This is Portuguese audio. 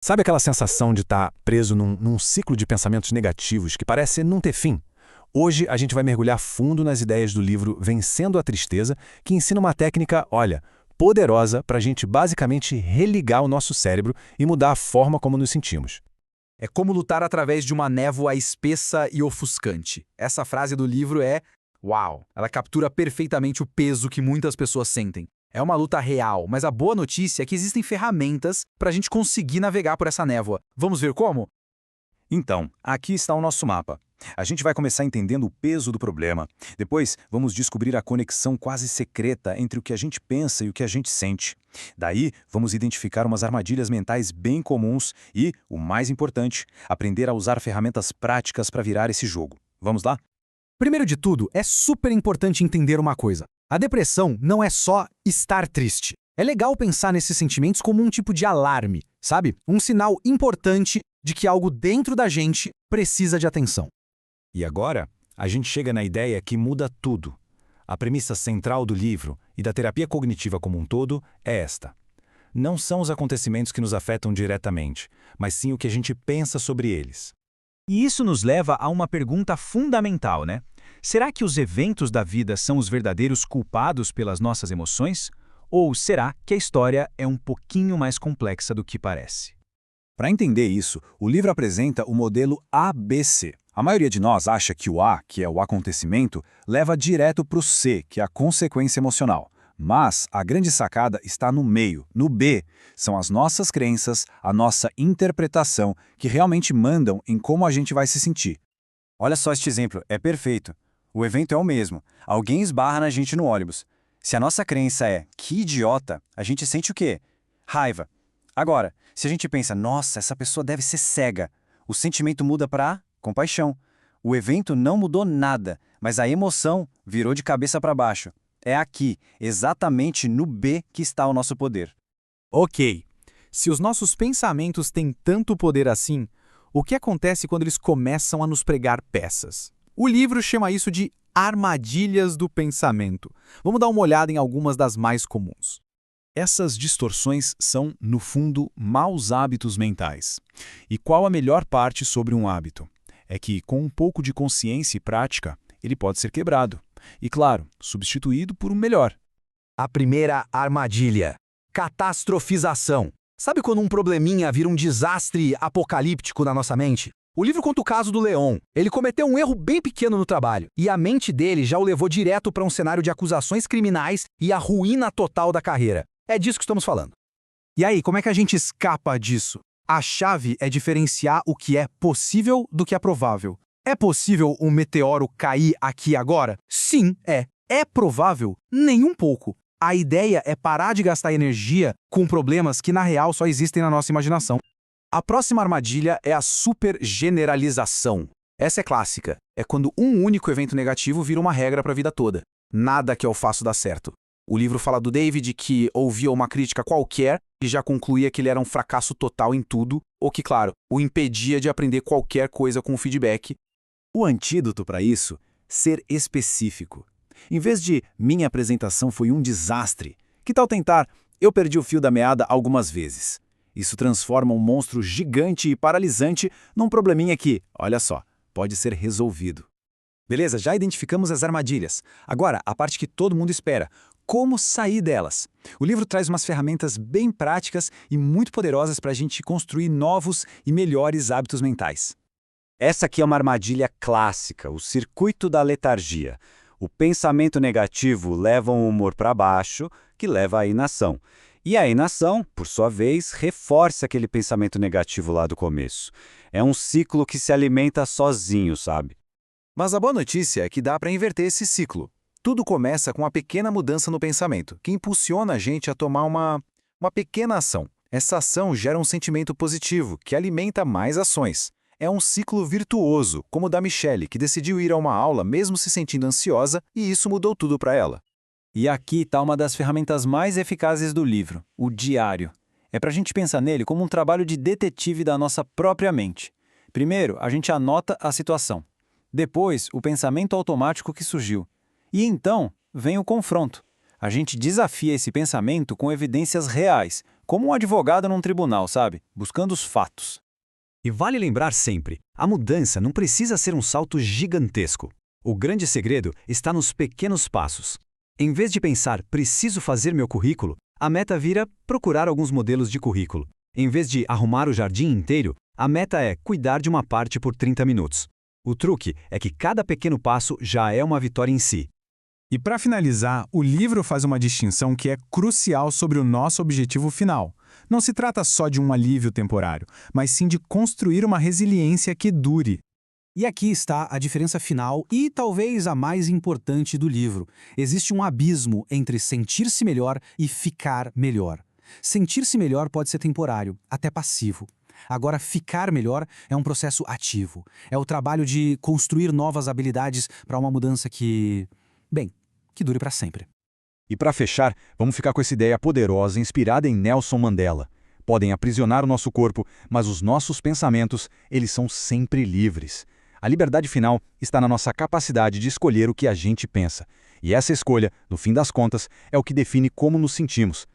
Sabe aquela sensação de estar preso num ciclo de pensamentos negativos que parece não ter fim? Hoje a gente vai mergulhar fundo nas ideias do livro Vencendo a Tristeza, que ensina uma técnica, olha, poderosa para a gente basicamente religar o nosso cérebro e mudar a forma como nos sentimos. É como lutar através de uma névoa espessa e ofuscante. Essa frase do livro é uau! Ela captura perfeitamente o peso que muitas pessoas sentem. É uma luta real, mas a boa notícia é que existem ferramentas para a gente conseguir navegar por essa névoa. Vamos ver como? Então, aqui está o nosso mapa. A gente vai começar entendendo o peso do problema. Depois, vamos descobrir a conexão quase secreta entre o que a gente pensa e o que a gente sente. Daí, vamos identificar umas armadilhas mentais bem comuns e, o mais importante, aprender a usar ferramentas práticas para virar esse jogo. Vamos lá? Primeiro de tudo, é super importante entender uma coisa. A depressão não é só estar triste. É legal pensar nesses sentimentos como um tipo de alarme, sabe? Um sinal importante de que algo dentro da gente precisa de atenção. E agora, a gente chega na ideia que muda tudo. A premissa central do livro e da terapia cognitiva como um todo é esta. Não são os acontecimentos que nos afetam diretamente, mas sim o que a gente pensa sobre eles. E isso nos leva a uma pergunta fundamental, né? Será que os eventos da vida são os verdadeiros culpados pelas nossas emoções? Ou será que a história é um pouquinho mais complexa do que parece? Para entender isso, o livro apresenta o modelo ABC. A maioria de nós acha que o A, que é o acontecimento, leva direto para o C, que é a consequência emocional. Mas a grande sacada está no meio, no B. São as nossas crenças, a nossa interpretação, que realmente mandam em como a gente vai se sentir. Olha só este exemplo, é perfeito. O evento é o mesmo. Alguém esbarra na gente no ônibus. Se a nossa crença é "que idiota", a gente sente o quê? Raiva. Agora, se a gente pensa "nossa, essa pessoa deve ser cega", o sentimento muda para compaixão. O evento não mudou nada, mas a emoção virou de cabeça para baixo. É aqui, exatamente no B, que está o nosso poder. Ok, se os nossos pensamentos têm tanto poder assim, o que acontece quando eles começam a nos pregar peças? O livro chama isso de armadilhas do pensamento. Vamos dar uma olhada em algumas das mais comuns. Essas distorções são, no fundo, maus hábitos mentais. E qual a melhor parte sobre um hábito? É que, com um pouco de consciência e prática, ele pode ser quebrado. E, claro, substituído por um melhor. A primeira armadilha: catastrofização. Sabe quando um probleminha vira um desastre apocalíptico na nossa mente? O livro conta o caso do Leon. Ele cometeu um erro bem pequeno no trabalho, e a mente dele já o levou direto para um cenário de acusações criminais e a ruína total da carreira. É disso que estamos falando. E aí, como é que a gente escapa disso? A chave é diferenciar o que é possível do que é provável. É possível um meteoro cair aqui agora? Sim, é. É provável? Nem um pouco. A ideia é parar de gastar energia com problemas que na real só existem na nossa imaginação. A próxima armadilha é a supergeneralização. Essa é clássica. É quando um único evento negativo vira uma regra para a vida toda. Nada que eu faço dá certo. O livro fala do David que ouvia uma crítica qualquer e já concluía que ele era um fracasso total em tudo, ou que, claro, o impedia de aprender qualquer coisa com o feedback. O antídoto para isso? Ser específico. Em vez de "minha apresentação foi um desastre", que tal tentar "eu perdi o fio da meada algumas vezes"? Isso transforma um monstro gigante e paralisante num probleminha que, olha só, pode ser resolvido. Beleza, já identificamos as armadilhas. Agora, a parte que todo mundo espera. Como sair delas? O livro traz umas ferramentas bem práticas e muito poderosas para a gente construir novos e melhores hábitos mentais. Essa aqui é uma armadilha clássica, o circuito da letargia. O pensamento negativo leva o humor para baixo, que leva à inação. E a inação, por sua vez, reforça aquele pensamento negativo lá do começo. É um ciclo que se alimenta sozinho, sabe? Mas a boa notícia é que dá para inverter esse ciclo. Tudo começa com uma pequena mudança no pensamento, que impulsiona a gente a tomar uma pequena ação. Essa ação gera um sentimento positivo, que alimenta mais ações. É um ciclo virtuoso, como o da Michelle, que decidiu ir a uma aula mesmo se sentindo ansiosa, e isso mudou tudo para ela. E aqui está uma das ferramentas mais eficazes do livro, o diário. É para a gente pensar nele como um trabalho de detetive da nossa própria mente. Primeiro, a gente anota a situação. Depois, o pensamento automático que surgiu. E então, vem o confronto. A gente desafia esse pensamento com evidências reais, como um advogado num tribunal, sabe? Buscando os fatos. E vale lembrar sempre, a mudança não precisa ser um salto gigantesco. O grande segredo está nos pequenos passos. Em vez de pensar, preciso fazer meu currículo, a meta vira procurar alguns modelos de currículo. Em vez de arrumar o jardim inteiro, a meta é cuidar de uma parte por 30 minutos. O truque é que cada pequeno passo já é uma vitória em si. E para finalizar, o livro faz uma distinção que é crucial sobre o nosso objetivo final. Não se trata só de um alívio temporário, mas sim de construir uma resiliência que dure. E aqui está a diferença final e talvez a mais importante do livro. Existe um abismo entre sentir-se melhor e ficar melhor. Sentir-se melhor pode ser temporário, até passivo. Agora, ficar melhor é um processo ativo. É o trabalho de construir novas habilidades para uma mudança que dure para sempre. E para fechar, vamos ficar com essa ideia poderosa inspirada em Nelson Mandela. Podem aprisionar o nosso corpo, mas os nossos pensamentos, eles são sempre livres. A liberdade final está na nossa capacidade de escolher o que a gente pensa. E essa escolha, no fim das contas, é o que define como nos sentimos,